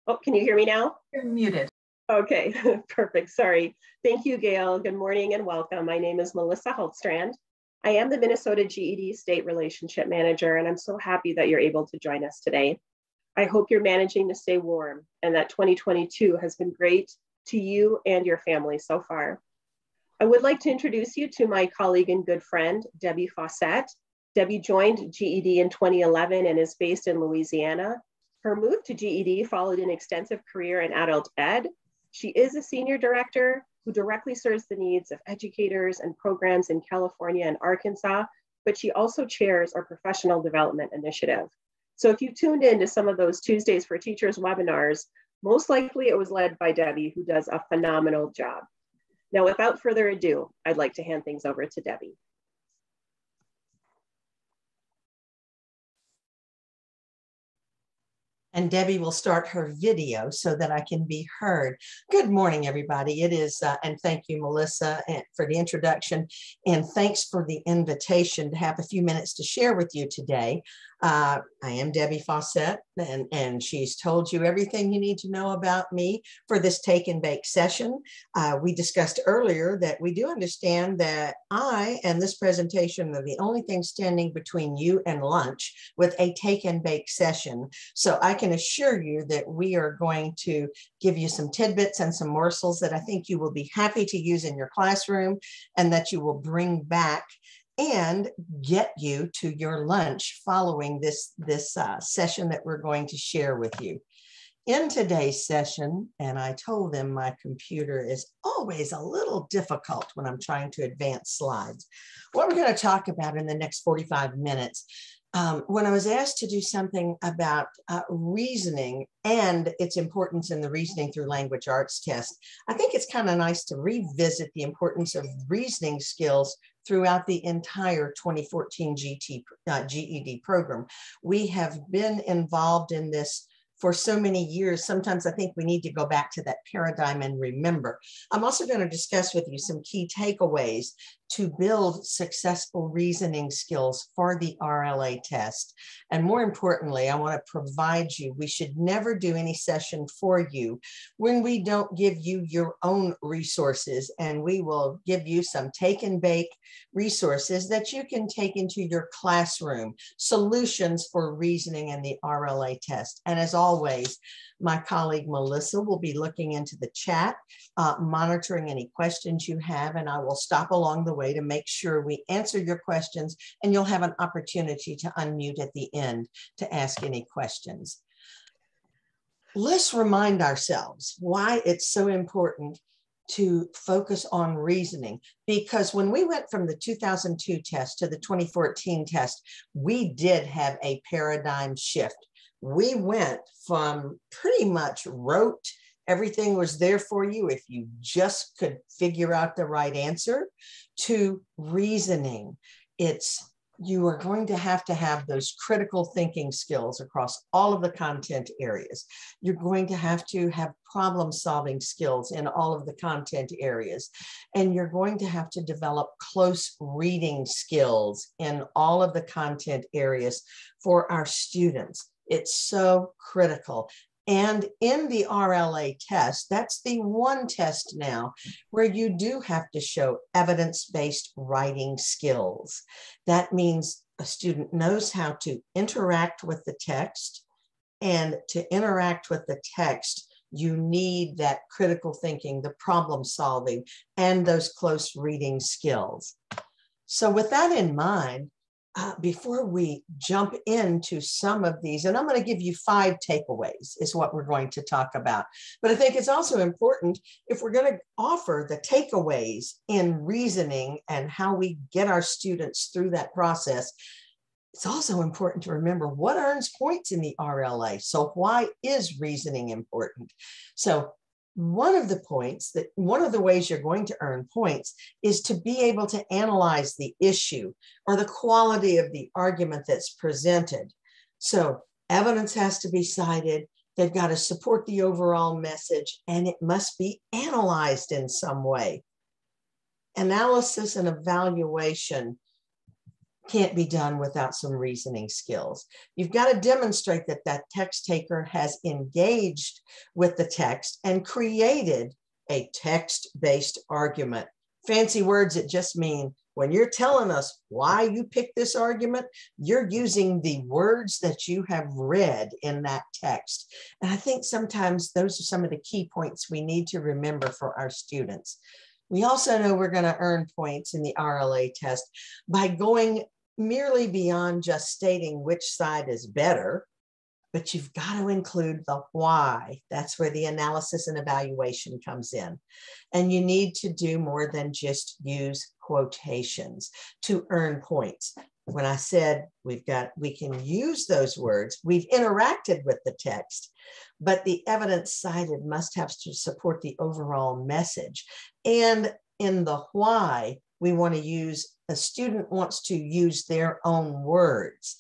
Oh, can you hear me now? You're muted. Okay, perfect. Sorry. Thank you, Gail. Good morning and welcome. My name is Mellissa Hultstrand. I am the Minnesota GED State Relationship Manager, and I'm so happy that you're able to join us today. I hope you're managing to stay warm and that 2022 has been great to you and your family so far. I would like to introduce you to my colleague and good friend, Debi Faucette. Debi joined GED in 2011 and is based in Louisiana. Her move to GED followed an extensive career in adult ed. She is a senior director who directly serves the needs of educators and programs in California and Arkansas, but she also chairs our professional development initiative. So if you tuned in to some of those Tuesdays for Teachers webinars, most likely it was led by Debi, who does a phenomenal job. Now, without further ado, I'd like to hand things over to Debi. And Debi will start her video so that I can be heard. Good morning, everybody. It is, and thank you, Mellissa, for the introduction, and thanks for the invitation to have a few minutes to share with you today. I am Debi Faucette, and she's told you everything you need to know about me for this take and bake session. We discussed earlier that we do understand that I and this presentation are the only thing standing between you and lunch with a take and bake session. So I can assure you that we are going to give you some tidbits and some morsels that I think you will be happy to use in your classroom and that you will bring back and get you to your lunch following this session that we're going to share with you. In today's session, and I told them my computer is always a little difficult when I'm trying to advance slides. What we're going to talk about in the next 45 minutes, when I was asked to do something about reasoning and its importance in the reasoning through language arts test, I think it's kind of nice to revisit the importance of reasoning skills throughout the entire 2014 GED program. We have been involved in this for so many years. Sometimes I think we need to go back to that paradigm and remember. I'm also going to discuss with you some key takeaways to build successful reasoning skills for the RLA test. And more importantly, I want to provide you, we should never do any session for you when we don't give you your own resources, and we will give you some take and bake resources that you can take into your classroom, solutions for reasoning in the RLA test. And as always, my colleague Mellissa will be looking into the chat, monitoring any questions you have, and I will stop along the way to make sure we answer your questions, and you'll have an opportunity to unmute at the end to ask any questions. Let's remind ourselves why it's so important to focus on reasoning, because when we went from the 2002 test to the 2014 test, we did have a paradigm shift. We went from pretty much rote, everything was there for you if you just could figure out the right answer, to reasoning. You are going to have those critical thinking skills across all of the content areas. You're going to have problem solving skills in all of the content areas. And you're going to have to develop close reading skills in all of the content areas for our students. It's so critical. And in the RLA test, that's the one test now where you do have to show evidence-based writing skills. That means a student knows how to interact with the text, and to interact with the text, you need that critical thinking, the problem solving, and those close reading skills. So with that in mind, before we jump into some of these, and I'm going to give you 5 takeaways is what we're going to talk about. But I think it's also important, if we're going to offer the takeaways in reasoning and how we get our students through that process, it's also important to remember what earns points in the RLA. So why is reasoning important? So one of the ways you're going to earn points is to be able to analyze the issue or the quality of the argument that's presented. So evidence has to be cited, they've got to support the overall message, and it must be analyzed in some way. Analysis and evaluation can't be done without some reasoning skills. You've got to demonstrate that that text taker has engaged with the text and created a text-based argument. Fancy words that just mean when you're telling us why you picked this argument, you're using the words that you have read in that text. And I think sometimes those are some of the key points we need to remember for our students. We also know we're going to earn points in the RLA test by going merely beyond just stating which side is better, but you've got to include the why. That's where the analysis and evaluation comes in. And you need to do more than just use quotations to earn points. When I said we can use those words, we've interacted with the text, but the evidence cited must have to support the overall message. And in the why, we want to use, a student wants to use their own words.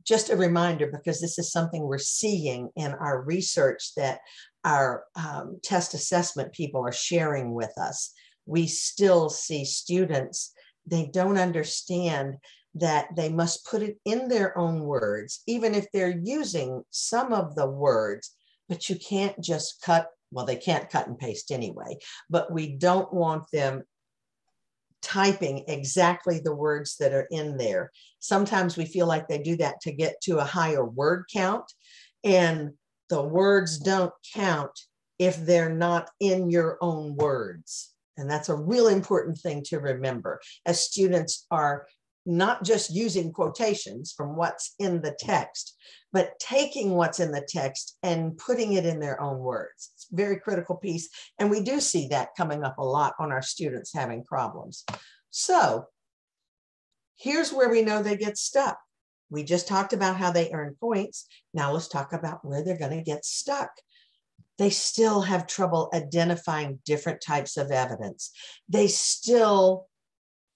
Just a reminder, because this is something we're seeing in our research that our test assessment people are sharing with us. We still see students, they don't understand that they must put it in their own words, even if they're using some of the words, but you can't just cut, well, they can't cut and paste anyway, but we don't want them typing exactly the words that are in there. Sometimes we feel like they do that to get to a higher word count, and the words don't count if they're not in your own words. And that's a real important thing to remember, as students are not just using quotations from what's in the text, but taking what's in the text and putting it in their own words. It's a very critical piece. And we do see that coming up a lot on our students having problems. So here's where we know they get stuck. We just talked about how they earn points. Now let's talk about where they're going to get stuck. They still have trouble identifying different types of evidence. They still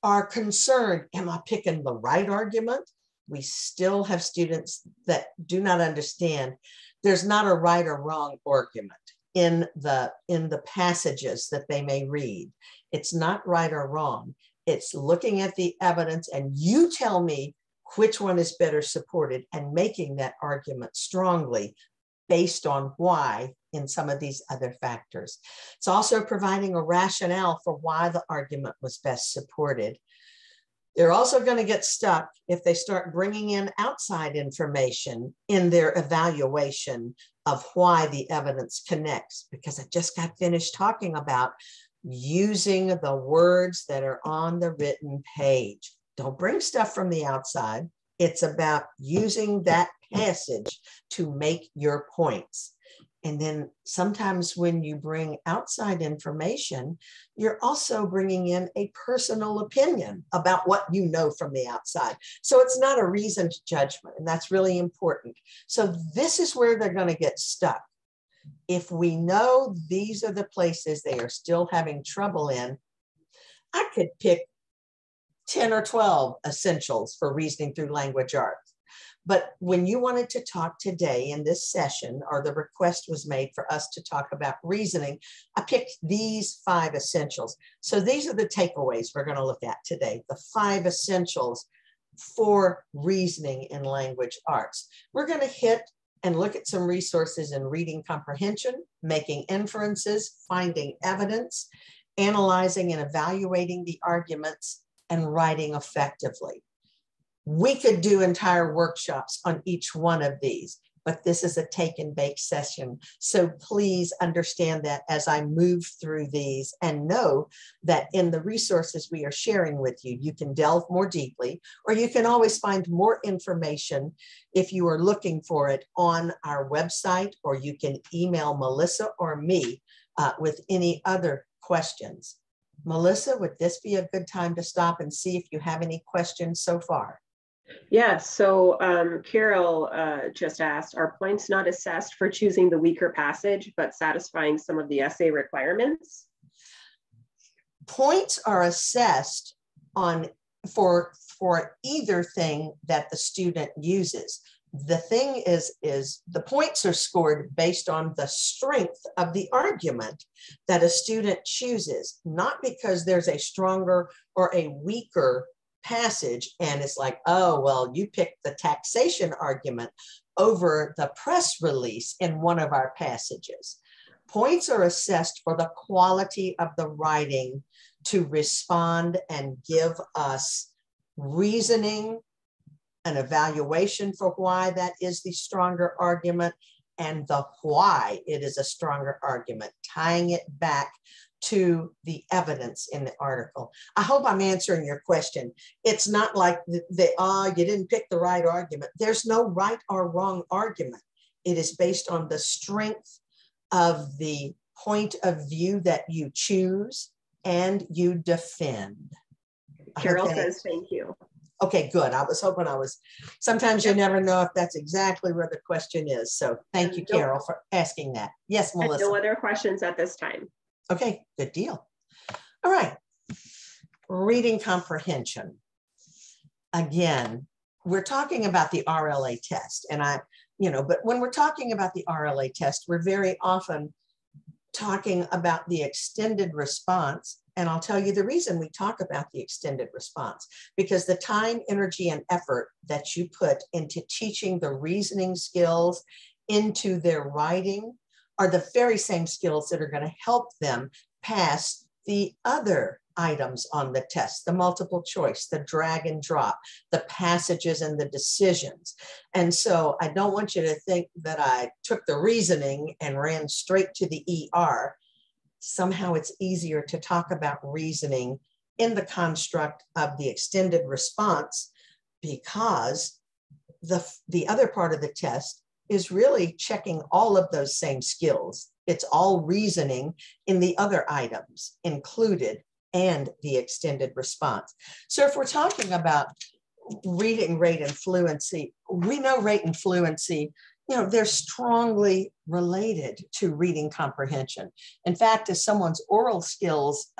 are concerned, am I picking the right argument? We still have students that do not understand there's not a right or wrong argument in the passages that they may read. It's not right or wrong. It's looking at the evidence and you tell me which one is better supported and making that argument strongly based on why in some of these other factors. It's also providing a rationale for why the argument was best supported. They're also going to get stuck if they start bringing in outside information in their evaluation of why the evidence connects, because I just got finished talking about using the words that are on the written page. Don't bring stuff from the outside. It's about using that passage to make your points. And then sometimes when you bring outside information, you're also bringing in a personal opinion about what you know from the outside. So it's not a reasoned judgment, and that's really important. So this is where they're going to get stuck. If we know these are the places they are still having trouble in, I could pick 10 or 12 essentials for reasoning through language arts. But when you wanted to talk today in this session, or the request was made for us to talk about reasoning, I picked these 5 essentials. So these are the takeaways we're going to look at today, the 5 essentials for reasoning in language arts. We're going to hit and look at some resources in reading comprehension, making inferences, finding evidence, analyzing and evaluating the arguments, and writing effectively. We could do entire workshops on each one of these, but this is a take and bake session. So please understand that as I move through these, and know that in the resources we are sharing with you, you can delve more deeply, or you can always find more information if you are looking for it on our website, or you can email Mellissa or me with any other questions. Mellissa, would this be a good time to stop and see if you have any questions so far? Yeah, so Carol just asked, are points not assessed for choosing the weaker passage, but satisfying some of the essay requirements? Points are assessed for either thing that the student uses. The thing is the points are scored based on the strength of the argument that a student chooses, not because there's a stronger or a weaker passage and it's like, oh, well, you picked the taxation argument over the press release in one of our passages. Points are assessed for the quality of the writing to respond and give us reasoning, an evaluation for why that is the stronger argument, and the why it is a stronger argument, tying it back to the evidence in the article. I hope I'm answering your question. It's not like you didn't pick the right argument. There's no right or wrong argument. It is based on the strength of the point of view that you choose and you defend. Carol says thank you. Okay, good. I was hoping sometimes you never know if that's exactly where the question is. So thank you, Carol, for asking that. Yes, Melissa. No other questions at this time. Okay, good deal. All right, reading comprehension. Again, we're talking about the RLA test, and but when we're talking about the RLA test, we're very often talking about the extended response. And I'll tell you the reason we talk about the extended response, because the time, energy, and effort that you put into teaching the reasoning skills into their writing are the very same skills that are going to help them pass the other items on the test, the multiple choice, the drag and drop, the passages and the decisions. And so I don't want you to think that I took the reasoning and ran straight to the ER. Somehow it's easier to talk about reasoning in the construct of the extended response, because the other part of the test is really checking all of those same skills. It's all reasoning in the other items included and the extended response. So if we're talking about reading rate and fluency, we know rate and fluency, they're strongly related to reading comprehension. In fact, as someone's oral skills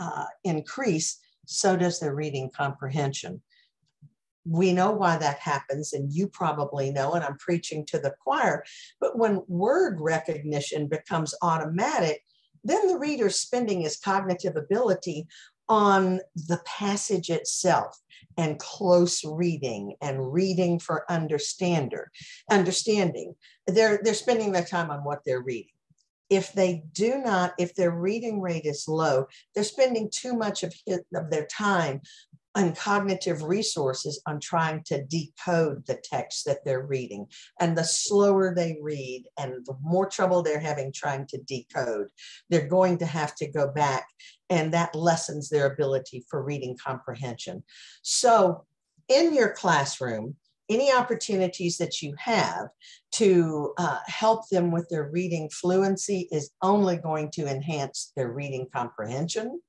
increase, so does their reading comprehension. We know why that happens, and you probably know, and I'm preaching to the choir, but when word recognition becomes automatic, then the reader's spending his cognitive ability on the passage itself and close reading and reading for understanding. They're spending their time on what they're reading. If their reading rate is low, they're spending too much of their time and cognitive resources on trying to decode the text that they're reading. And the slower they read and the more trouble they're having trying to decode, they're going to have to go back, and that lessens their ability for reading comprehension. So in your classroom, any opportunities that you have to help them with their reading fluency is only going to enhance their reading comprehension.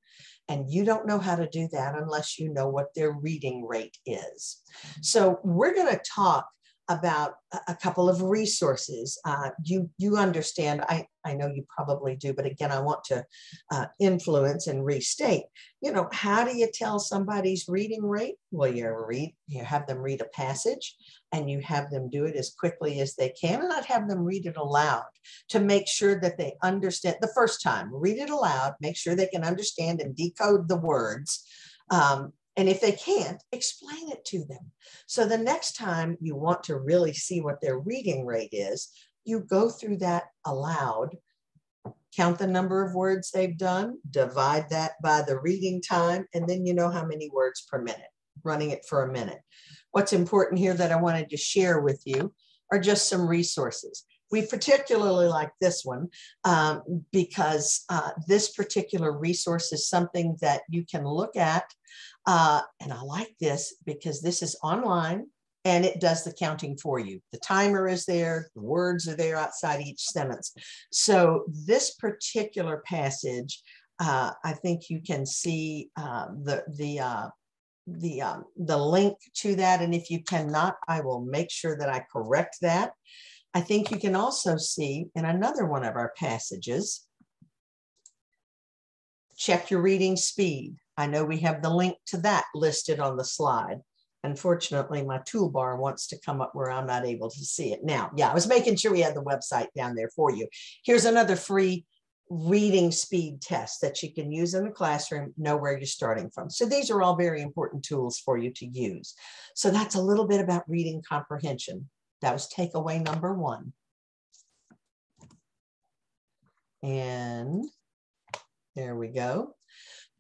And you don't know how to do that unless you know what their reading rate is. So we're going to talk about a couple of resources. You understand, I know you probably do, but again, I want to influence and restate, how do you tell somebody's reading rate? Well, you have them read a passage and you have them do it as quickly as they can, and I'd have them read it aloud to make sure that they understand the first time. Read it aloud, make sure they can understand and decode the words. And if they can't, explain it to them. So the next time you want to really see what their reading rate is, you go through that aloud, count the number of words they've done, divide that by the reading time, and then you know how many words per minute, running it for a minute. What's important here that I wanted to share with you are just some resources. We particularly like this one because this particular resource is something that you can look at. And I like this because this is online and it does the counting for you. The timer is there, the words are there outside each sentence. So this particular passage, I think you can see the link to that. And if you cannot, I will make sure that I correct that. I think you can also see in another one of our passages, check your reading speed. I know we have the link to that listed on the slide. Unfortunately, my toolbar wants to come up where I'm not able to see it now. Yeah, I was making sure we had the website down there for you. Here's another free reading speed tests that you can use in the classroom, know where you're starting from. So these are all very important tools for you to use. So that's a little bit about reading comprehension. That was takeaway number 1. And there we go.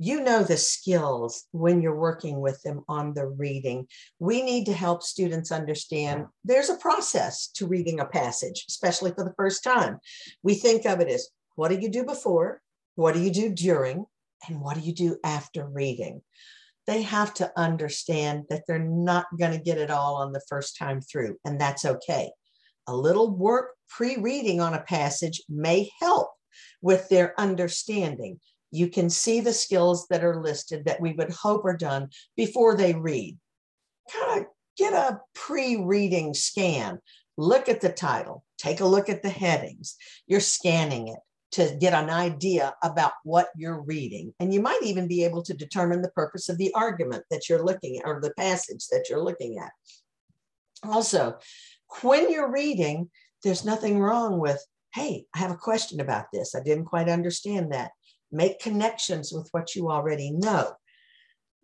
You know the skills when you're working with them on the reading. We need to help students understand there's a process to reading a passage, especially for the first time. We think of it as, what do you do before? What do you do during? And what do you do after reading? They have to understand that they're not going to get it all on the first time through, and that's okay. A little work pre-reading on a passage may help with their understanding. You can see the skills that are listed that we would hope are done before they read. Kind of get a pre-reading scan. Look at the title. Take a look at the headings. You're scanning it to get an idea about what you're reading. And you might even be able to determine the purpose of the argument that you're looking at, or the passage that you're looking at. Also, when you're reading, there's nothing wrong with, hey, I have a question about this. I didn't quite understand that. Make connections with what you already know.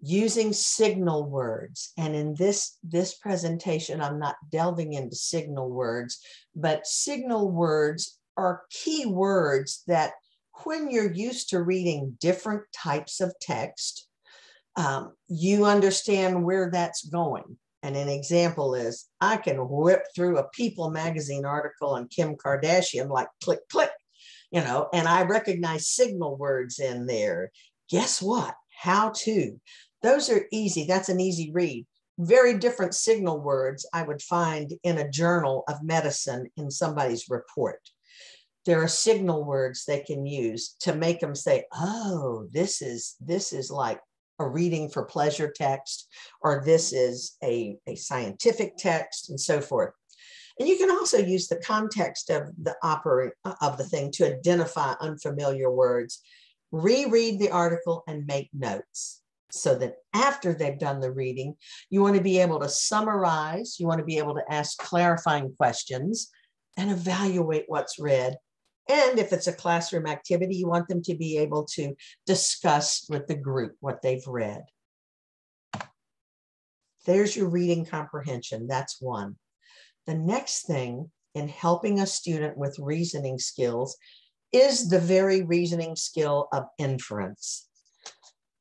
Using signal words. And in this presentation, I'm not delving into signal words, but signal words are key words that when you're used to reading different types of text, you understand where that's going. And an example is, I can whip through a People magazine article on Kim Kardashian like click, click, and I recognize signal words in there. Guess what? How to. Those are easy. That's an easy read. Very different signal words I would find in a journal of medicine in somebody's report. There are signal words they can use to make them say, oh, this is like a reading for pleasure text, or this is a scientific text, and so forth. And you can also use the context of the thing to identify unfamiliar words. Reread the article and make notes so that after they've done the reading, you want to be able to summarize, you want to be able to ask clarifying questions and evaluate what's read. And if it's a classroom activity, you want them to be able to discuss with the group what they've read. There's your reading comprehension. That's one. The next thing in helping a student with reasoning skills is the very reasoning skill of inference.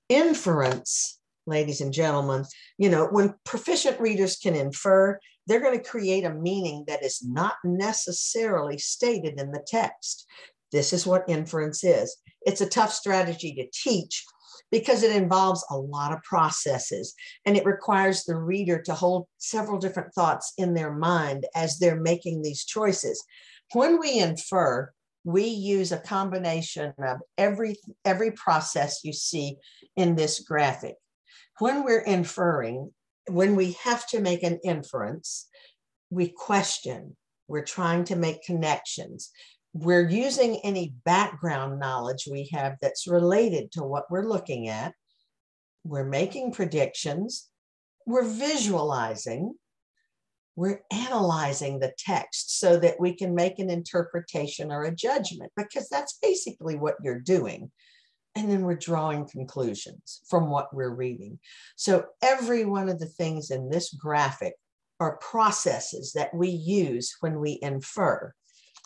Inference, ladies and gentlemen, when proficient readers can infer, they're going to create a meaning that is not necessarily stated in the text. This is what inference is. It's a tough strategy to teach because it involves a lot of processes, and it requires the reader to hold several different thoughts in their mind as they're making these choices. When we infer, we use a combination of every process you see in this graphic. When we're inferring, when we have to make an inference, we question, we're trying to make connections. We're using any background knowledge we have that's related to what we're looking at. We're making predictions. We're visualizing. We're analyzing the text so that we can make an interpretation or a judgment, because that's basically what you're doing. And then we're drawing conclusions from what we're reading. So every one of the things in this graphic are processes that we use when we infer.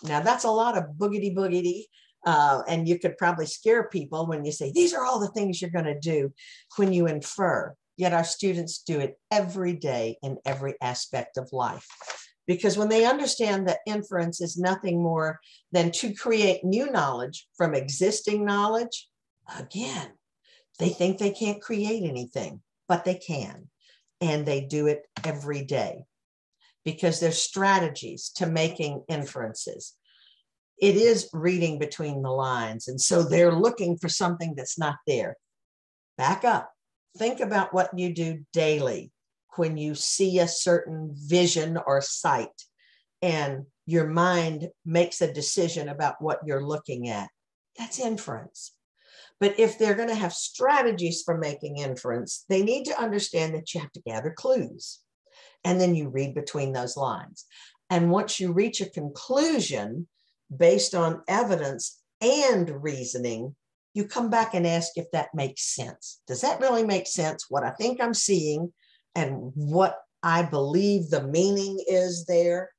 Now, that's a lot of boogity, and you could probably scare people when you say, these are all the things you're going to do when you infer. Yet our students do it every day in every aspect of life. Because when they understand that inference is nothing more than to create new knowledge from existing knowledge, again, they think they can't create anything, but they can. And they do it every day because there's strategies to making inferences. It is reading between the lines. And so they're looking for something that's not there. Back up. Think about what you do daily when you see a certain vision or sight and your mind makes a decision about what you're looking at. That's inference. But if they're going to have strategies for making inference, they need to understand that you have to gather clues. And then you read between those lines. And once you reach a conclusion based on evidence, and reasoning, you come back and ask if that makes sense. Does that really make sense? What I think I'm seeing and what I believe the meaning is there,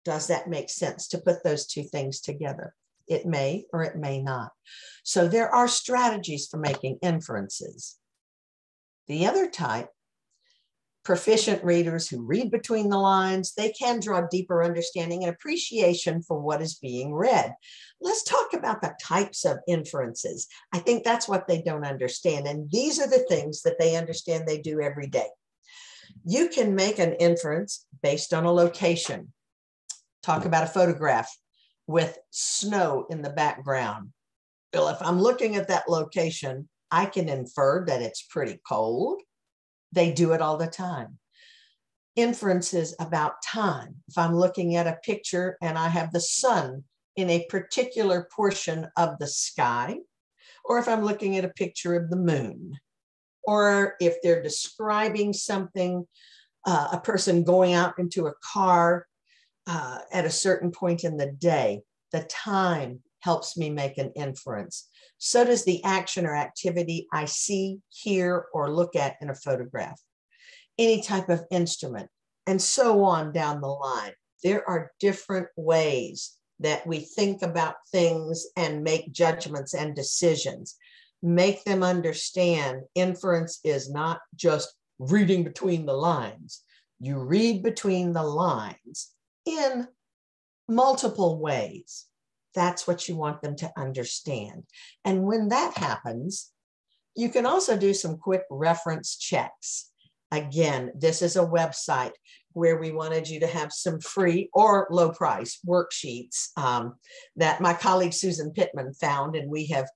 does that make sense to put those two things together? It may or it may not. So there are strategies for making inferences. The other type, proficient readers who read between the lines, they can draw deeper understanding and appreciation for what is being read. Let's talk about the types of inferences. I think that's what they don't understand. And these are the things that they understand they do every day. You can make an inference based on a location. Talk about a photograph with snow in the background. Well, if I'm looking at that location, I can infer that it's pretty cold. They do it all the time. Inferences about time. If I'm looking at a picture and I have the sun in a particular portion of the sky, or if I'm looking at a picture of the moon, or if they're describing something, a person going out into a car at a certain point in the day, the time helps me make an inference. So does the action or activity I see, hear, or look at in a photograph, any type of instrument, and so on down the line. There are different ways that we think about things and make judgments and decisions. Make them understand inference is not just reading between the lines. You read between the lines in multiple ways. That's what you want them to understand. And when that happens, you can also do some quick reference checks. Again, this is a website where we wanted you to have some free or low price worksheets that my colleague Susan Pittman found, and we have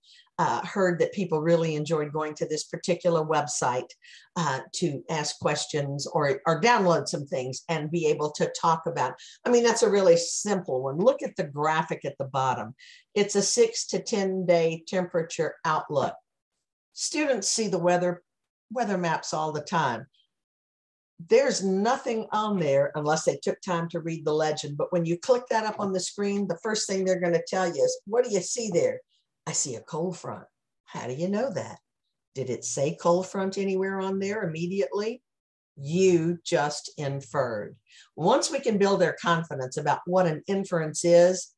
heard that people really enjoyed going to this particular website to ask questions or download some things and be able to talk about. I mean, that's a really simple one. Look at the graphic at the bottom. It's a 6 to 10 day temperature outlook. Students see the weather maps all the time. There's nothing on there unless they took time to read the legend. But when you click that up on the screen, the first thing they're going to tell you is, what do you see there? I see a cold front. How do you know that? Did it say cold front anywhere on there immediately? You just inferred. Once we can build their confidence about what an inference is,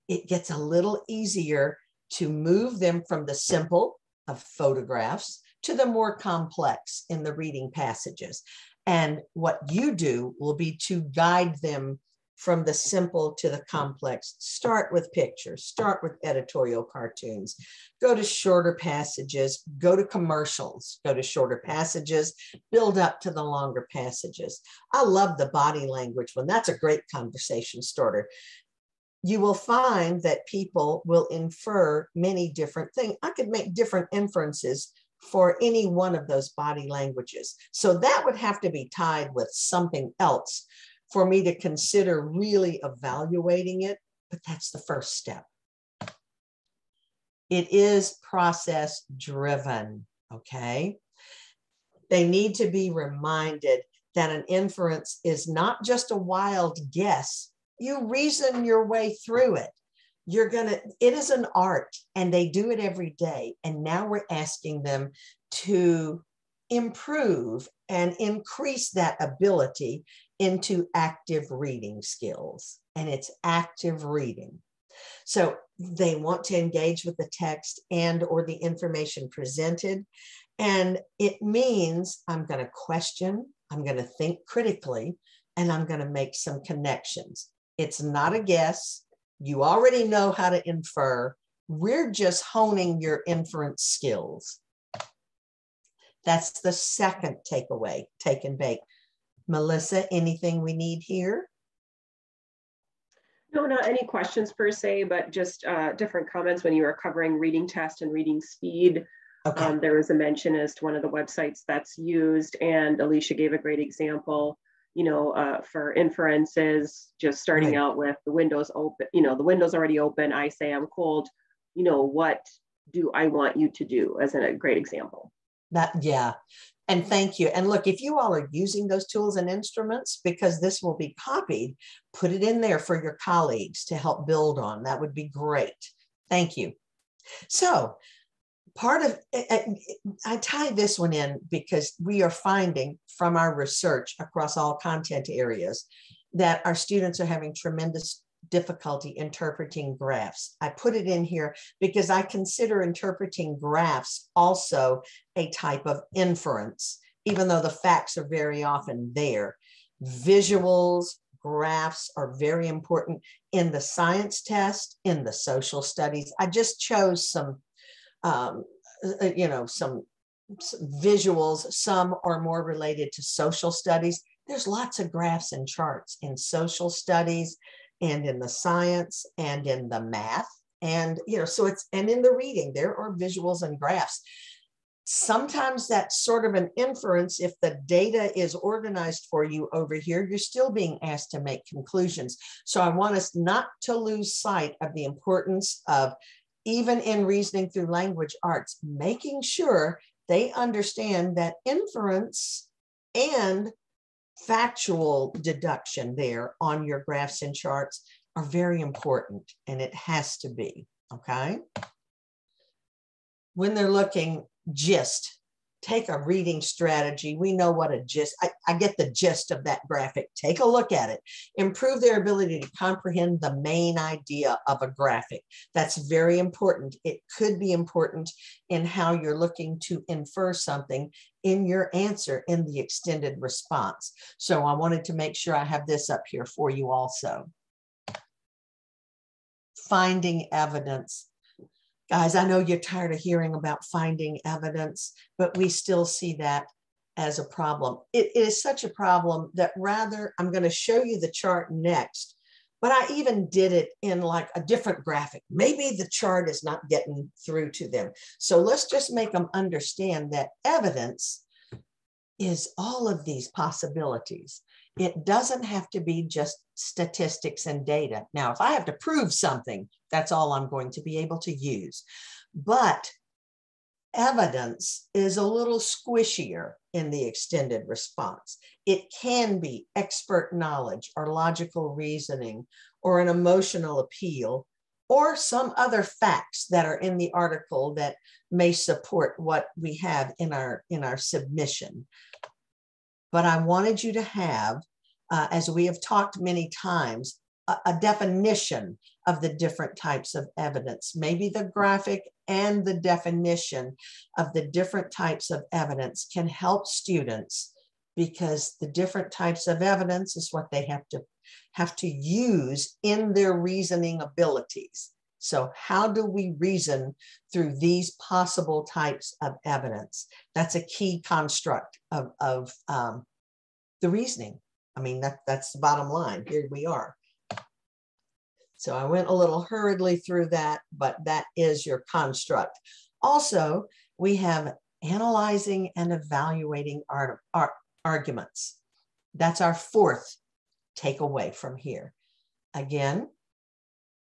it gets a little easier to move them from the simple of photographs to the more complex in the reading passages. And what you do will be to guide them from the simple to the complex. Start with pictures, start with editorial cartoons, go to shorter passages, go to commercials, go to shorter passages, build up to the longer passages. I love the body language one. That's a great conversation starter. You will find that people will infer many different things. I could make different inferences for any one of those body languages. So that would have to be tied with something else for me to consider really evaluating it, but that's the first step. It is process driven, okay? They need to be reminded that an inference is not just a wild guess. You reason your way through it. It is an art, and they do it every day. And now we're asking them to improve and increase that ability into active reading skills. And it's active reading. So they want to engage with the text and or the information presented. And it means I'm going to question, I'm going to think critically, and I'm going to make some connections. It's not a guess. You already know how to infer. We're just honing your inference skills. That's the second takeaway, take and bake. Mellissa, anything we need here? No, not any questions per se, but just different comments when you were covering reading test and reading speed. Okay. There was a mention as to one of the websites that's used, and Alicia gave a great example, for inferences, just starting out with the windows open, the window's already open. I say I'm cold, what do I want you to do, as a great example. Yeah. And thank you. And look, if you all are using those tools and instruments, because this will be copied, put it in there for your colleagues to help build on. That would be great. Thank you. So part of, I tie this one in because we are finding from our research across all content areas that our students are having tremendous difficulty interpreting graphs. I put it in here because I consider interpreting graphs also a type of inference, even though the facts are very often there. Visuals, graphs are very important in the science test, in the social studies. I just chose some some visuals. Some are more related to social studies. There's lots of graphs and charts in social studies and in the science and in the math. And, and in the reading, there are visuals and graphs. Sometimes that's sort of an inference. If the data is organized for you over here, you're still being asked to make conclusions. So I want us not to lose sight of the importance of, even in reasoning through language arts, making sure they understand that inference and factual deduction there on your graphs and charts are very important, and it has to be, okay? When they're looking, gist, take a reading strategy. We know what a gist, I get the gist of that graphic. Take a look at it. Improve their ability to comprehend the main idea of a graphic. That's very important. It could be important in how you're looking to infer something in your answer in the extended response. So I wanted to make sure I have this up here for you also. Finding evidence. Guys, I know you're tired of hearing about finding evidence, but we still see that as a problem. It is such a problem that rather, I'm going to show you the chart next, but I even did it in like a different graphic. Maybe the chart is not getting through to them. So let's just make them understand that evidence is all of these possibilities. It doesn't have to be just statistics and data. Now, if I have to prove something, that's all I'm going to be able to use. But evidence is a little squishier in the extended response. It can be expert knowledge or logical reasoning or an emotional appeal or some other facts that are in the article that may support what we have in our submission. But I wanted you to have, as we have talked many times, a definition of the different types of evidence. Maybe the graphic and the definition of the different types of evidence can help students, because the different types of evidence is what they have to use in their reasoning abilities. So how do we reason through these possible types of evidence? That's a key construct of the reasoning. I mean, that's the bottom line. Here we are. So I went a little hurriedly through that, but that is your construct. Also, we have analyzing and evaluating arguments. That's our fourth takeaway from here. Again,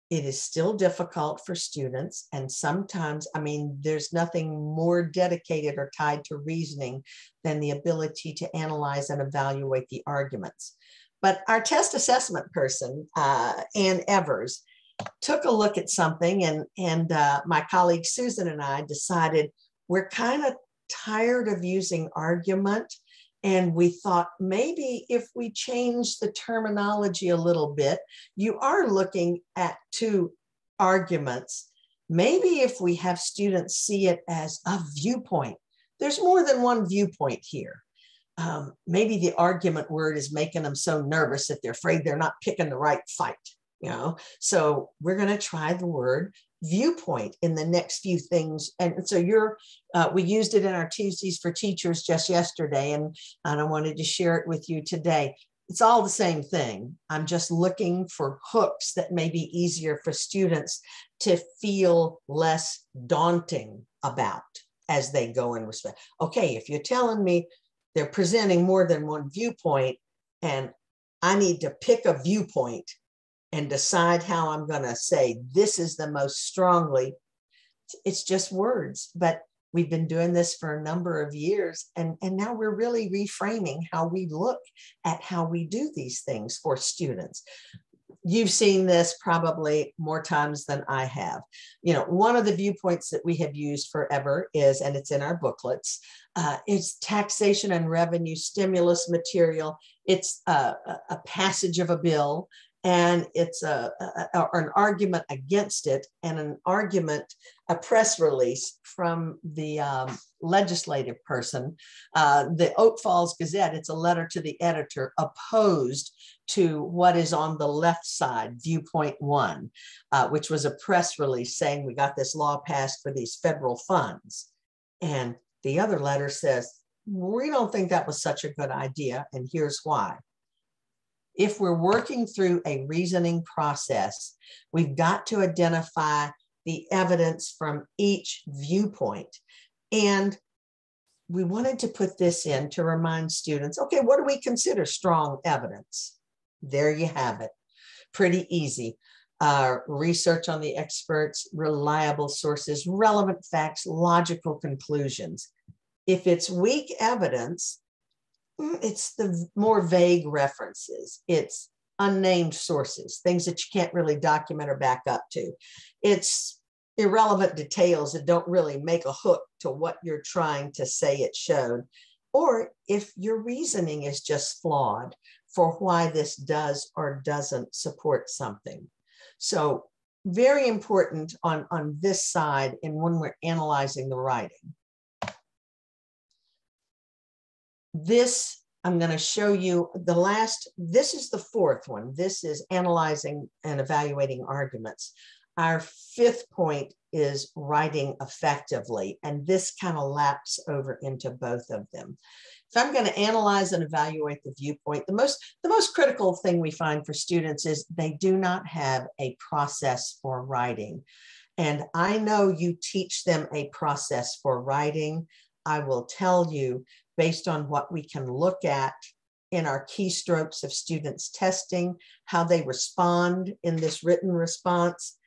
it is still difficult for students, and sometimes, I mean, there's nothing more dedicated or tied to reasoning than the ability to analyze and evaluate the arguments. But our test assessment person, Ann Evers, took a look at something, and my colleague Susan and I decided we're kind of tired of using argument. And we thought maybe if we change the terminology a little bit, you are looking at two arguments. Maybe if we have students see it as a viewpoint, there's more than one viewpoint here. Maybe the argument word is making them so nervous that they're afraid they're not picking the right fight, So we're going to try the word viewpoint in the next few things. And so we used it in our Tuesdays for Teachers just yesterday, and I wanted to share it with you today. It's all the same thing. I'm just looking for hooks that may be easier for students to feel less daunting about as they go in respect. Okay, if you're telling me they're presenting more than one viewpoint and I need to pick a viewpoint and decide how I'm going to say this is the most strongly, it's just words. But we've been doing this for a number of years, and now we're really reframing how we look at how we do these things for students. You've seen this probably more times than I have. You know, one of the viewpoints that we have used forever is, and it's in our booklets, is taxation and revenue stimulus material. It's a passage of a bill, and it's an argument against it, and an argument, a press release from the legislative person. The Oak Falls Gazette, it's a letter to the editor opposed to what is on the left side, Viewpoint 1, which was a press release saying we got this law passed for these federal funds. And the other letter says, we don't think that was such a good idea, and here's why. If we're working through a reasoning process, we've got to identify the evidence from each viewpoint. And we wanted to put this in to remind students, okay, what do we consider strong evidence? There you have it. Pretty easy. Research on the experts, reliable sources, relevant facts, logical conclusions. If it's weak evidence, it's the more vague references. It's unnamed sources, things that you can't really document or back up to. It's irrelevant details that don't really make a hook to what you're trying to say it showed. Or if your reasoning is just flawed for why this does or doesn't support something. So very important on this side and when we're analyzing the writing. This, I'm going to show you the last, this is the fourth one. This is analyzing and evaluating arguments. Our fifth point is writing effectively, and this kind of laps over into both of them. If I'm going to analyze and evaluate the viewpoint, the most critical thing we find for students is they do not have a process for writing. And I know you teach them a process for writing. I will tell you, based on what we can look at in our keystrokes of students testing, how they respond in this written response,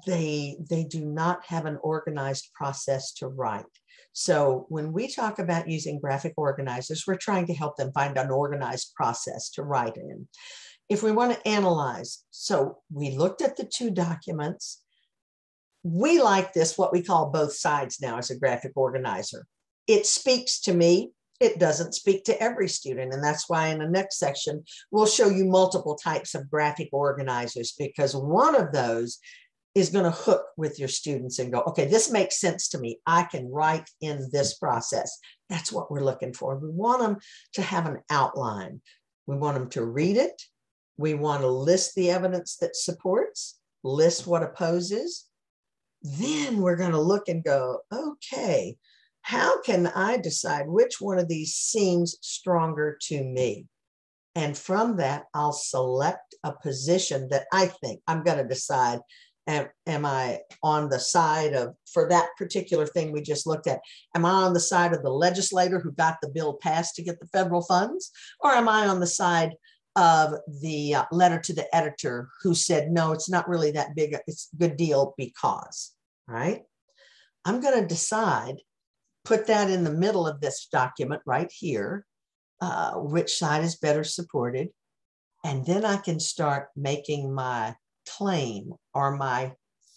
they do not have an organized process to write. So when we talk about using graphic organizers, we're trying to help them find an organized process to write in. If we want to analyze, so we looked at the two documents. We like this, what we call both sides now as a graphic organizer. It speaks to me. It doesn't speak to every student. And that's why in the next section, we'll show you multiple types of graphic organizers, because one of those is going to hook with your students and go, okay, this makes sense to me. I can write in this process. That's what we're looking for. We want them to have an outline. We want them to read it. We want to list the evidence that supports, list what opposes. Then we're going to look and go, okay, how can I decide which one of these seems stronger to me? And from that, I'll select a position that I think I'm going to decide, am I on the side of, for that particular thing we just looked at, am I on the side of the legislator who got the bill passed to get the federal funds? Or am I on the side of the letter to the editor who said, no, it's not really that big, it's a good deal because, right? I'm going to decide, put that in the middle of this document right here, which side is better supported. And then I can start making my claim or my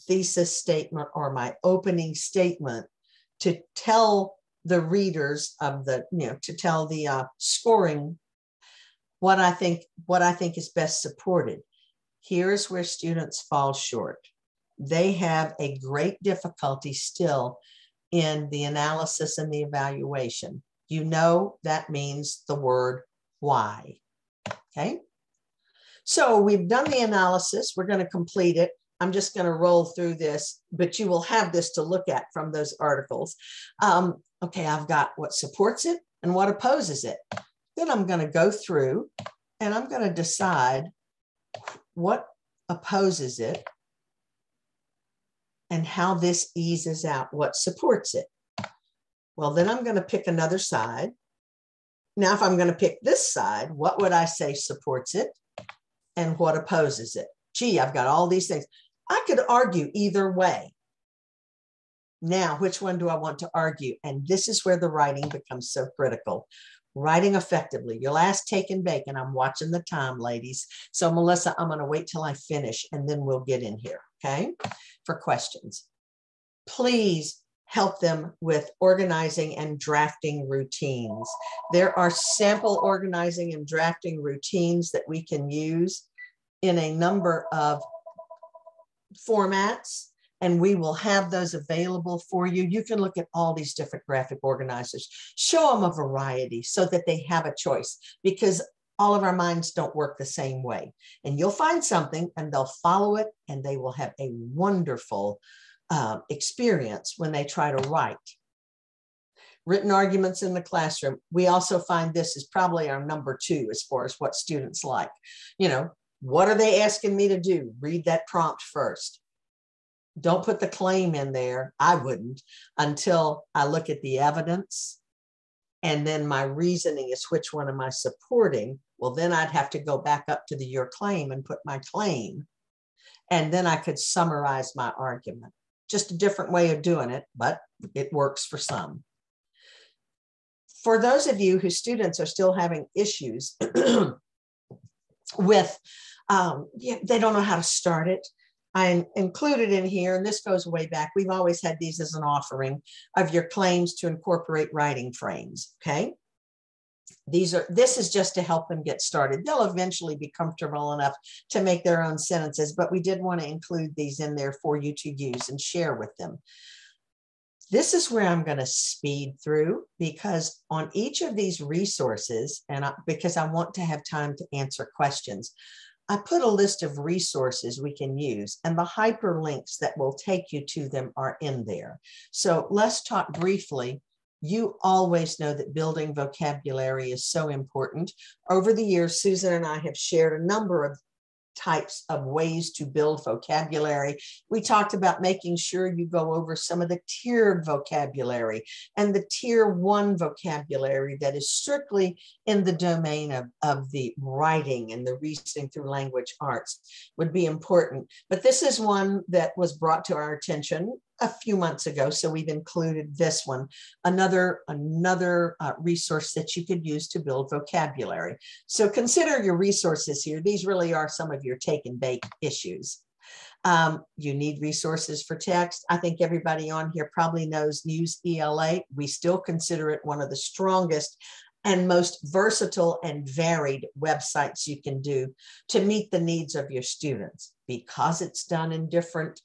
thesis statement or my opening statement to tell the readers of the, to tell the scoring what I think is best supported. Here's where students fall short. They have a great difficulty still in the analysis and the evaluation. That means the word why, okay? So we've done the analysis. We're going to complete it. I'm just going to roll through this, but you will have this to look at from those articles. Okay, I've got what supports it and what opposes it. Then I'm going to go through and I'm going to decide what opposes it and how this eases out what supports it. Well, then I'm going to pick another side. Now, if I'm going to pick this side, what would I say supports it and what opposes it? Gee, I've got all these things. I could argue either way. Now, which one do I want to argue? And this is where the writing becomes so critical. Writing effectively. Your last take and bake, and I'm watching the time, ladies. So Mellissa, I'm going to wait till I finish and then we'll get in here, okay, for questions. Please help them with organizing and drafting routines. There are sample organizing and drafting routines that we can use in a number of formats, and we will have those available for you. You can look at all these different graphic organizers, show them a variety so that they have a choice, because all of our minds don't work the same way. And you'll find something and they'll follow it and they will have a wonderful experience when they try to write. Written arguments in the classroom. We also find this is probably our number 2 as far as what students like. You know, what are they asking me to do? Read that prompt first. Don't put the claim in there. I wouldn't until I look at the evidence. And then my reasoning is, which one am I supporting? Well, then I'd have to go back up to your claim and put my claim. And then I could summarize my argument. Just a different way of doing it, but it works for some. For those of you whose students are still having issues with, they don't know how to start it, I included in here, and this goes way back. We've always had these as an offering of your claims to incorporate writing frames, okay? This is just to help them get started. They'll eventually be comfortable enough to make their own sentences, but we did want to include these in there for you to use and share with them. This is where I'm going to speed through, because on each of these resources, and because I want to have time to answer questions, I put a list of resources we can use, and the hyperlinks that will take you to them are in there. So let's talk briefly. You always know that building vocabulary is so important. Over the years, Susan and I have shared a number of types of ways to build vocabulary. We talked about making sure you go over some of the tiered vocabulary and the tier 1 vocabulary that is strictly in the domain of the writing and the reasoning through language arts would be important. But this is one that was brought to our attention a few months ago, so we've included this one, another resource that you could use to build vocabulary. So consider your resources here. These really are some of your take and bake issues. You need resources for text. I think everybody on here probably knows News ELA. We still consider it one of the strongest and most versatile and varied websites you can do to meet the needs of your students, because it's done in different,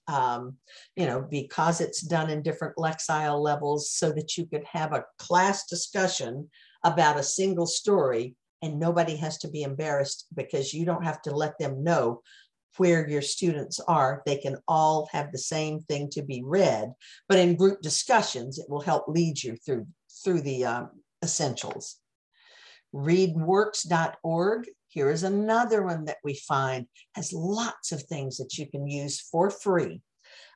because it's done in different lexile levels, so that you could have a class discussion about a single story and nobody has to be embarrassed, because you don't have to let them know where your students are. They can all have the same thing to be read, but in group discussions, it will help lead you through the essentials. Readworks.org. Here is another one that we find has lots of things that you can use for free.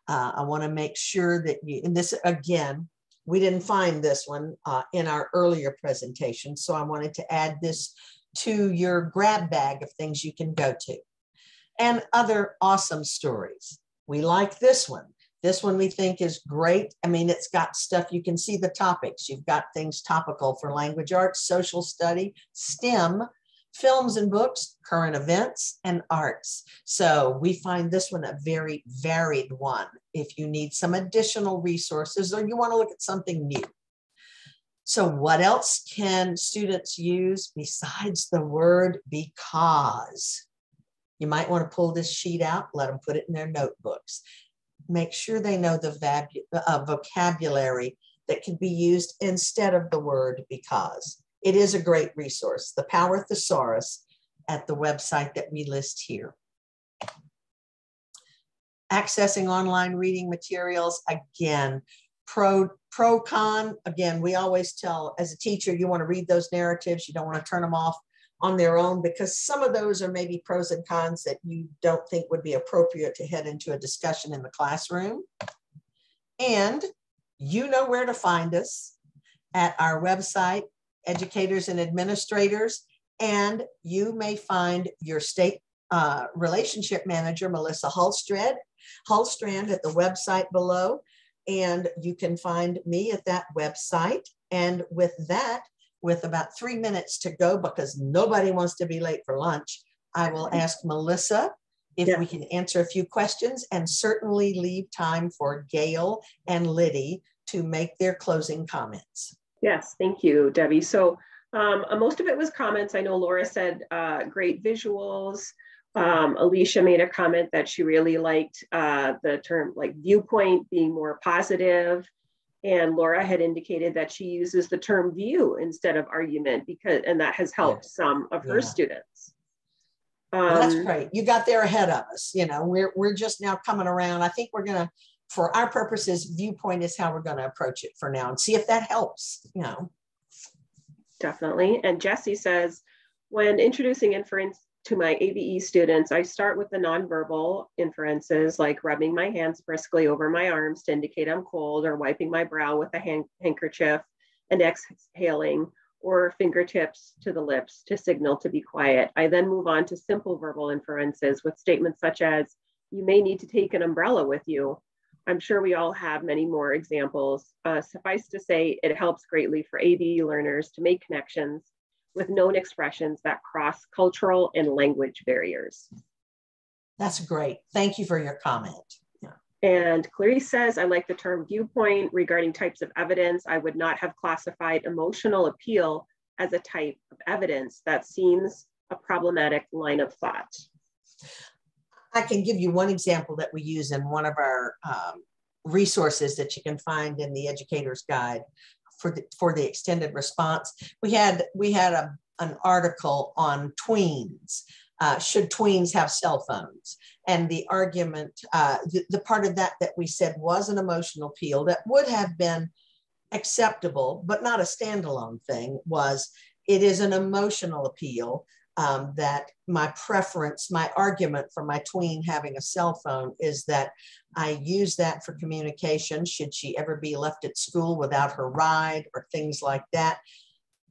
I want to make sure that you, and this again, we didn't find this one in our earlier presentation, so I wanted to add this to your grab bag of things you can go to. And other awesome stories. We like this one. This one we think is great. I mean, it's got stuff, you can see the topics. You've got things topical for language arts, social study, STEM, films and books, current events, and arts. So we find this one a very varied one if you need some additional resources or you want to look at something new. So what else can students use besides the word because? You might want to pull this sheet out, let them put it in their notebooks. Make sure they know the vocabulary that can be used instead of the word because. It is a great resource, the Power Thesaurus at the website that we list here. Accessing online reading materials, again, pro, con, again, we always tell as a teacher, you want to read those narratives, you don't want to turn them off on their own, because some of those are maybe pros and cons that you don't think would be appropriate to head into a discussion in the classroom. And you know where to find us at our website, Educators and Administrators, and you may find your state relationship manager, Melissa Hultstrand, at the website below. And you can find me at that website. And with that, with about 3 minutes to go, because nobody wants to be late for lunch, I will ask Mellissa if we can answer a few questions, and certainly leave time for Gail and Liddy to make their closing comments. Yes, thank you, Debbie. So most of it was comments. I know Laura said great visuals. Alicia made a comment that she really liked the term like viewpoint being more positive. And Laura had indicated that she uses the term view instead of argument, and that has helped some of her students. Well, that's great. You got there ahead of us. You know, we're just now coming around. I think we're going to, for our purposes, viewpoint is how we're going to approach it for now and see if that helps, you know. Definitely. And Jessie says, when introducing inference to my ABE students, I start with the nonverbal inferences, like rubbing my hands briskly over my arms to indicate I'm cold, or wiping my brow with a handkerchief and exhaling, or fingertips to the lips to signal to be quiet. I then move on to simple verbal inferences with statements such as, you may need to take an umbrella with you. I'm sure we all have many more examples. Suffice to say, it helps greatly for ABE learners to make connections with known expressions that cross cultural and language barriers. That's great. Thank you for your comment. And Clarice says, I like the term viewpoint regarding types of evidence. I would not have classified emotional appeal as a type of evidence. That seems a problematic line of thought. I can give you one example that we use in one of our resources that you can find in the Educator's Guide for the extended response. We had an article on tweens. Should tweens have cell phones? And the argument, the part of that we said was an emotional appeal that would have been acceptable, but not a standalone thing, was it is an emotional appeal that my preference, my argument for my tween having a cell phone is that I use that for communication should she ever be left at school without her ride or things like that.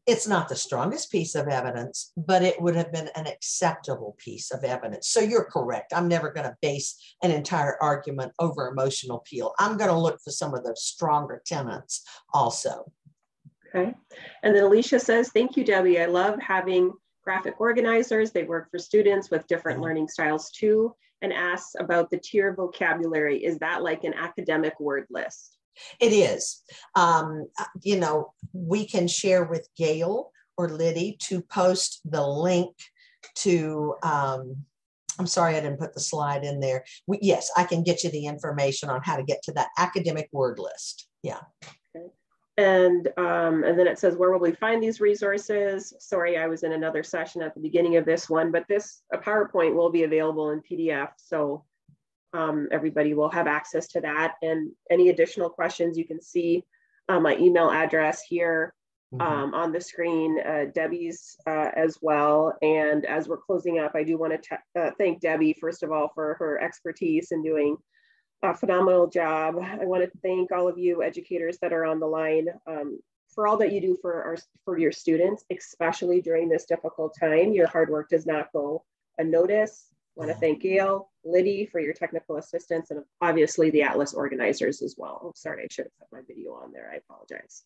It's not the strongest piece of evidence, but it would have been an acceptable piece of evidence. So you're correct. I'm never going to base an entire argument over emotional appeal. I'm going to look for some of the stronger tenets also. Okay. And then Alicia says, thank you, Debbie. I love having graphic organizers. They work for students with different learning styles too, and asks about the tier vocabulary. Is that like an academic word list? It is. You know, we can share with Gail or Liddy to post the link to, I'm sorry, I didn't put the slide in there. Yes, I can get you the information on how to get to that academic word list. Yeah. Okay. And then it says, where will we find these resources? Sorry, I was in another session at the beginning of this one, but a PowerPoint will be available in PDF. So everybody will have access to that. And any additional questions, you can see my email address here on the screen, Debbie's as well. And as we're closing up, I do want to thank Debbie, first of all, for her expertise in doing a phenomenal job. I want to thank all of you educators that are on the line for all that you do for your students, especially during this difficult time. Your hard work does not go unnoticed. I want to thank Gail, Liddy for your technical assistance, and obviously the Atlas organizers as well. Oh, sorry, I should have put my video on there. I apologize.